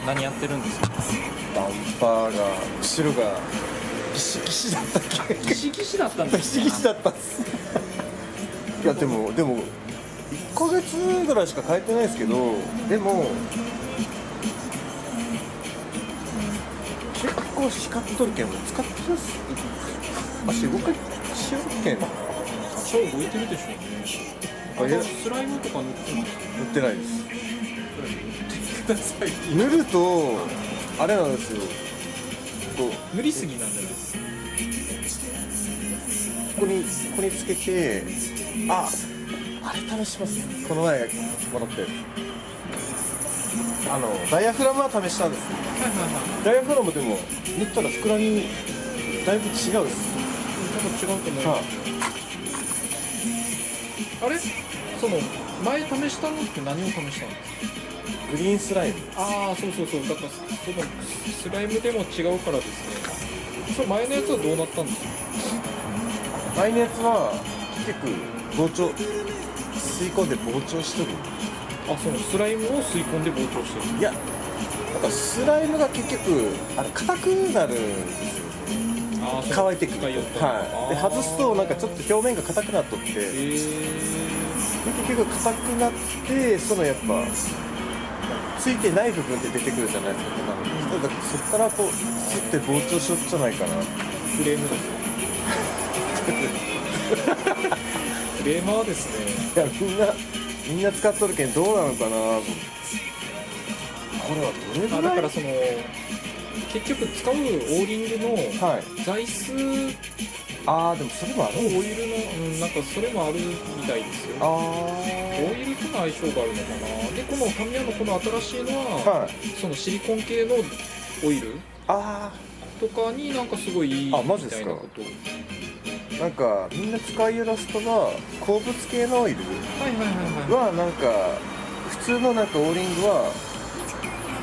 何やってるんですか？バンパーが後ろがギシギシだったっけ？ギシギシだったんでギすシギシだったっすいやでも1ヶ月ぐらいしか変えてないですけど、でも結構光っとるけん使ってるっす。足動かしよるけん。超動いてるでしょうね。あいやスライムとか塗ってますか？塗ってないです。ください。塗るとあれなんですよ、こ塗りすぎなんじゃないですか？こにつけて、あれ試します。この前もらってダイヤフラムは試したんです。はいはいはい。ダイヤフラムでも塗ったら膨らみだいぶ違うです。多分違うと思います。あれ？その前試したのって何を試したんですか？グリーンスライム。ああ、そうそうそう。だからそのスライムでも違うからですね。それ前のやつはどうなったんですか？前のやつは結構膨張吸い込んで膨張しとる。あ、そのスライムを吸い込んで膨張してる。いやなんかスライムが結局硬くなるんですよ。あー、乾いてくると、はい。はい、で外すとなんかちょっと表面が硬くなっとって、結局硬くなってそのやっぱついてない部分って出てくるじゃないですか。だからそっからこう吸って膨張しよっじゃないかな。フレームですよ。フレーマーですね。いやみんな使っとるけんどうなのかな。これはどれぐらい？だからその結局使うオーリングのはい。材質のでもそれもあるオイルの、なんかそれもあるみたいですよ。オイルとの相性があるのかな。でこのタミヤのこの新しいのは、はい。そのシリコン系のオイルあとかになんかすごいいいみあマジですかたいなことを。なんかみんな使いよらすとは鉱物系のオイルはいはいはいはい。はなんか普通のなんかオーリングは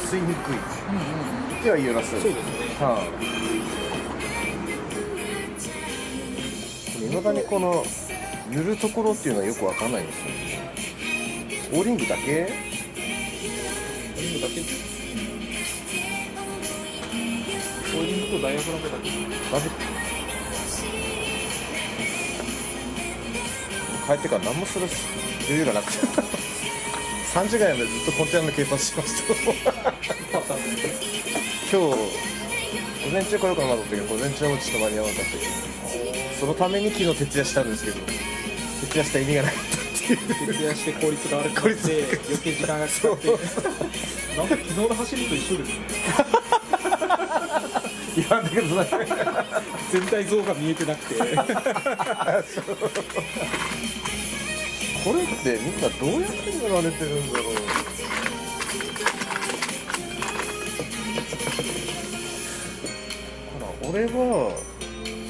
吸いにくいっては言いよらす。そうですね。いまだにこの塗るところっていうのはよくわかんないんですよ。オーリングだけ？オーリングだけ。オーリングとダイヤフラムだけ。帰ってから何もする余裕がなくて3時間までずっとコンテナの計算しましたパターンで。今日午前中来ようかなと思ったけど午前中はちょっと間に合わなかったけど、そのために昨日徹夜したんですけど徹夜した意味がなかったっていう。徹夜して効率が悪くなって余計時間がかかってなんか昨日の走りと一緒ですね。言わんでください全体像が見えてなくてこれってみんなどうやって塗られてるんだろう。俺は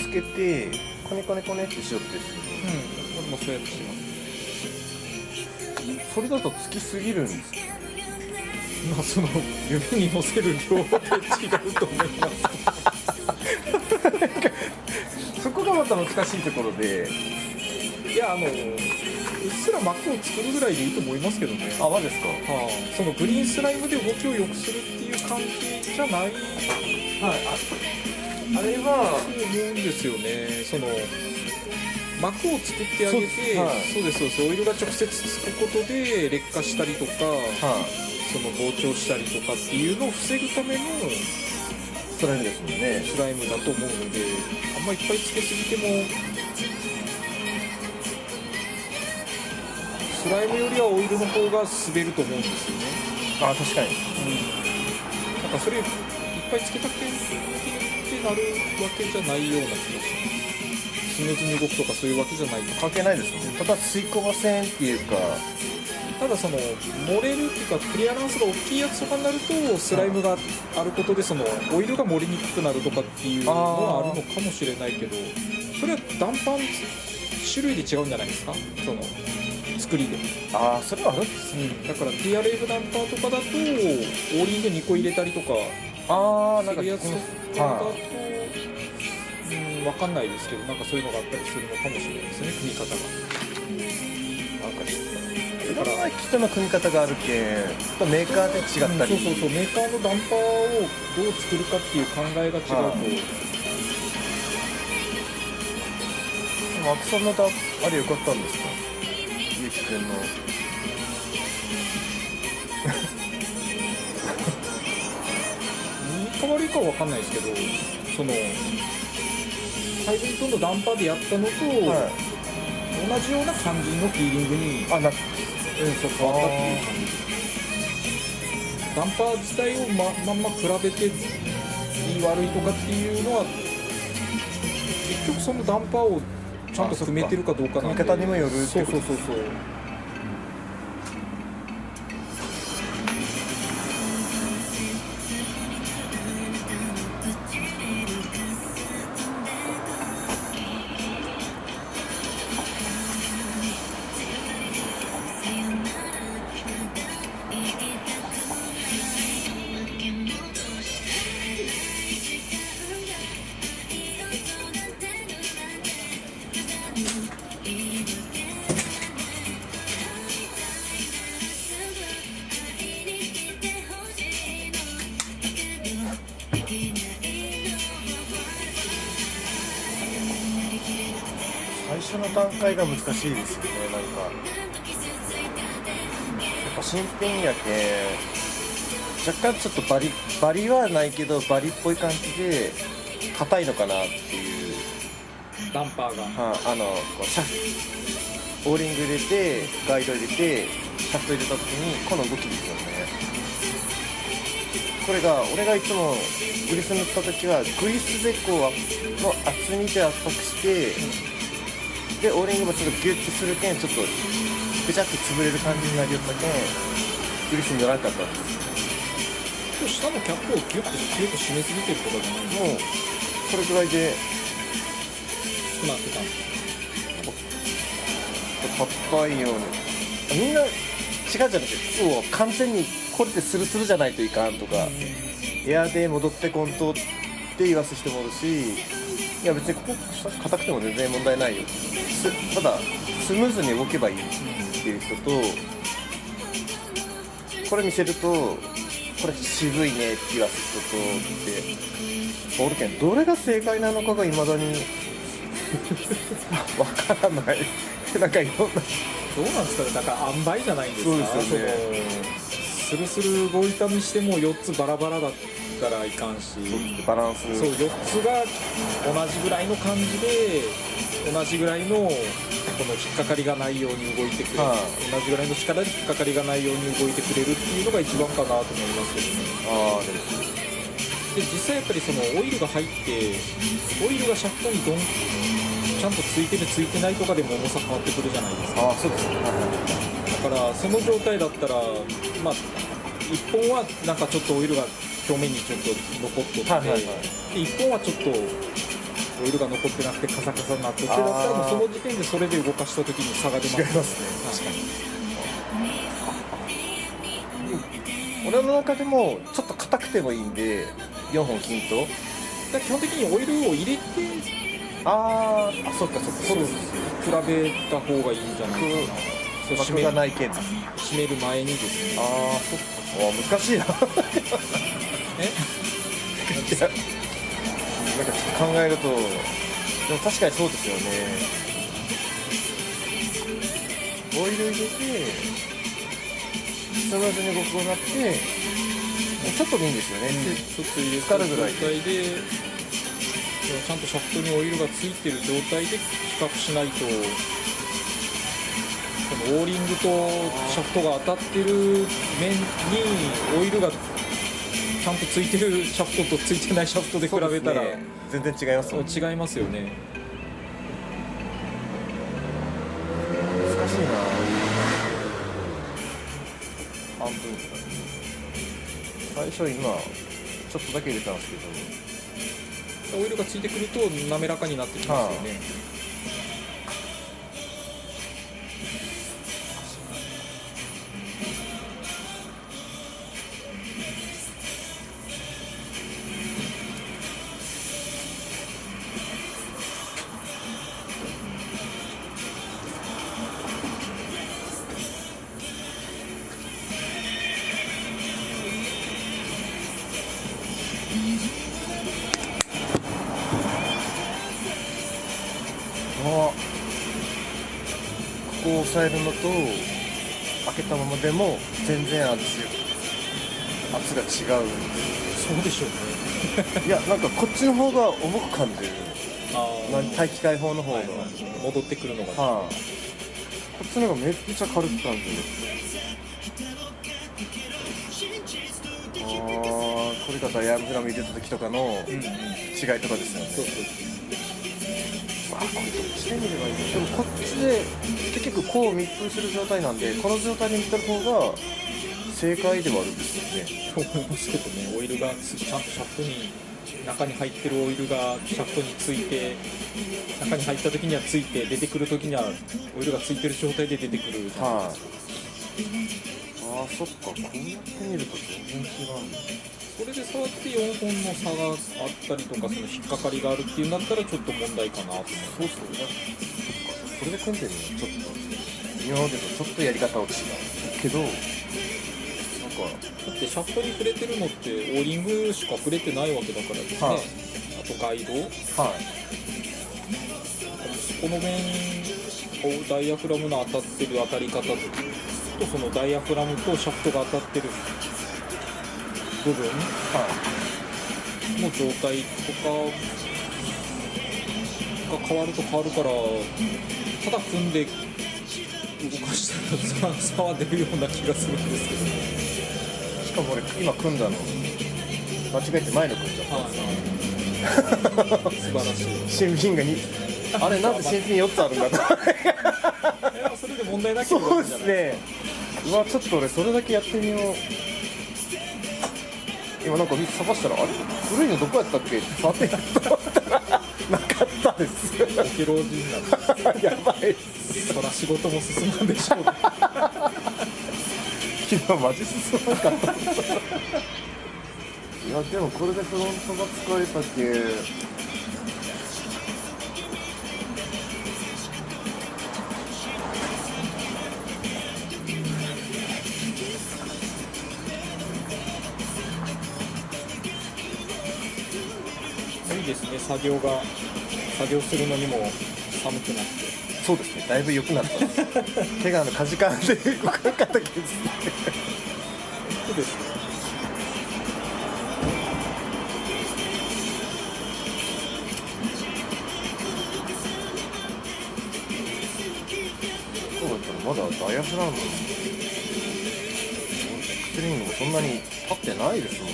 つけてコネコネコネってしよってですけど、僕もそうやってします。それだとつきすぎるんですか？まあその指に乗せる量で違うと思いますそこがまた難しいところで。いやうっすら膜を作るぐらいでいいと思いますけどね。マジですか？そのグリーンスライムで動きを良くするっていう感じじゃない。はい。あれはそう思うんですよね。その膜を作ってあげて、そうですオイルが直接つくことで劣化したりとか、その膨張したりとかっていうのを防ぐためのスライムですもんね。スライムだと思うので、あんまいっぱいつけすぎてもスライムよりはオイルの方が滑ると思うんですよね。確かに。なんかそれいっぱいつけたけってなるわけじゃないような気がします。スムーズに動くとかそういうわけじゃない。関係ないですもんね。ただ吸い込ませんっていうか。ただその漏れるっていうかクリアランスが大きいやつとかになるとスライムがあることでそのオイルが漏れにくくなるとかっていうのはあるのかもしれないけど、それは断板種類で違うんじゃないですか、その作りで。それはあるんです。だから TRF ダンパーとかだとオーリング2個入れたりとかなんかするやつとかだと、分かんないですけど、なんかそういうのがあったりするのかもしれないですね、組み方が。なんかいろんな人の組み方があるけんメーカーで違ったり、そうメーカーのダンパーをどう作るかっていう考えが違うと、アクソンのあれ良かったんですか、ゆうきくんの。いいか悪いかは分かんないですけど、そのハイブリッドのダンパーでやったのと、はい、同じような感じのフィーリングにあなそう変わったっていう感じ。ダンパー自体をまんま比べていい悪いとかっていうのは結局そのダンパーをちゃんと組めてるかどうかなんで、組み方にもよるってそうことそう最初の段階が難しいですよね。なんかやっぱ新品やけ若干ちょっとバリはないけどバリっぽい感じで硬いのかなっていう、ダンパーがこうオーリング入れてガイド入れてシャフト入れた時にこの動きですよね。これが俺がいつもグリス塗った時はグリスでこうの厚みで圧迫して、でオーリングもちょっとギュッてするけんちょっとぐちゃって潰れる感じになりよったけんグリスに乗らなかったんです。下のキャップをギュッと強く締めすぎてるとかじゃないの？もうこれぐらいで少なってたんです。硬いようにみんな違うじゃなくて、そう完全にこれってスルスルじゃないといかんとか、エアで戻ってこんとって言わす人もおるし、いや別にここ硬くても全然問題ないよ、ただスムーズに動けばいいっていう人と、これ見せるとこれ渋いねって言わす人とっておるけん、どれが正解なのかがいまだにわからない。なんかいろんなどうなんですかね、だから塩梅じゃないんですか。そうですよね。スルスル動いたにしても4つバラバラだったらいかんし、バランス、そう4つが同じぐらいの感じで同じぐらいのこの引っかかりがないように動いてくれる、同じぐらいの力で引っかかりがないように動いてくれるっていうのが一番かなと思いますけどね。で実際やっぱりそのオイルが入ってオイルがシャフトにちゃんとついてるついてないとかでも重さ変わってくるじゃないですか。そうですね。だからその状態だったらまあ1本はなんかちょっとオイルが表面にちょっと残っとって、で1本はちょっとオイルが残ってなくてカサカサになっとってだったらもうその時点でそれで動かした時に差が出ます。違いますね。確かに。俺の中でもちょっと硬くてもいいんで4本均等基本的にオイルを入れてそっかそうです、比べた方がいいんじゃないかな。枠がないけんです。締める前にですね。そっか。難しいな。なんかちょっと考えると、でも確かにそうですよね。オイル入れてスムーズに動くようになってちょっとでいいんですよね。ちょっと入れた状態でちゃんとシャフトにオイルがついてる状態で比較しないと、このオーリングとシャフトが当たってる面にオイルがちゃんとついてるシャフトとついてないシャフトで比べたら、ね、全然違いますもん。違いますよね。難しいな。半分最初今ちょっとだけ入れたんですけど、オイルがついてくると滑らかになってきますよね。抑えるのと開けたままでも全然圧が違う。そうでしょうね。いやなんかこっちの方が重く感じる。大気解放の方が、戻ってくるのが、こっちの方がめっちゃ軽く感じる。これがダイヤフラム入れた時とかの違いとかですよね。そうそう。これどっちで見ればいいの。でもこっちで結局こう密封する状態なんで、この状態で見た方が正解ではあるんですよね。と思いますけどね。オイルがちゃんとシャフトに、中に入ってるオイルがシャフトについて、中に入った時にはついて、出てくる時にはオイルがついてる状態で出てくる。そっか、こうやって見ると全然違うんだ。それで触って4本の差があったりとか、その引っかかりがあるっていうんだったらちょっと問題かなと。そうそうね。これで組んでるのちょっと今までとちょっとやり方は違うけど、なんかだってシャフトに触れてるのってオーリングしか触れてないわけだからですね。あとガイド、この面をダイヤフラムの当たってる当たり方と、そのダイヤフラムとシャフトが当たってる部分の状態とかが変わると変わるから、ただ組んで動かしたら差は出るような気がするんですけどね。しかも俺今組んだの間違えて前の組んじゃったんですよ。素晴らしい。新品が2あれなんで新品4つあるんだと。それで問題なく。そうですね。ちょっと俺それだけやってみよう。今なんか探したら、あれ古いのどこやったっけって触ってやったと思ったらなかったです。オケ老人なんで。やばい。そら仕事も進むんでしょうね。昨日マジ進まなかった。いやでもこれでフロントが使えたけ。いいですね、作業するのにも寒くなって。そうですね、だいぶ良くなった手がかじかんで動かなかったけどですね。そうですね。そうだったらまだダイヤフラムスクリーンもそんなに立ってないですもんね。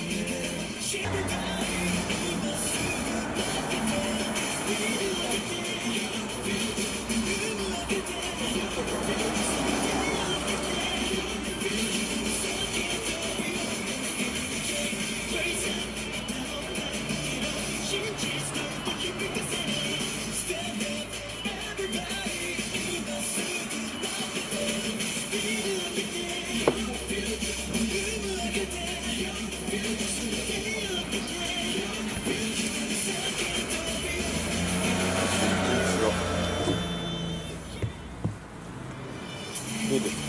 どうですか？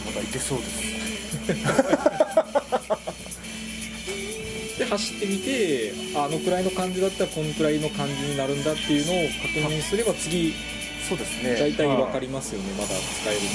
まだいけそうです。で走ってみて、あのくらいの感じだったらこのくらいの感じになるんだっていうのを確認すれば次、そうですね。大体分かりますよね。まだ使えるの。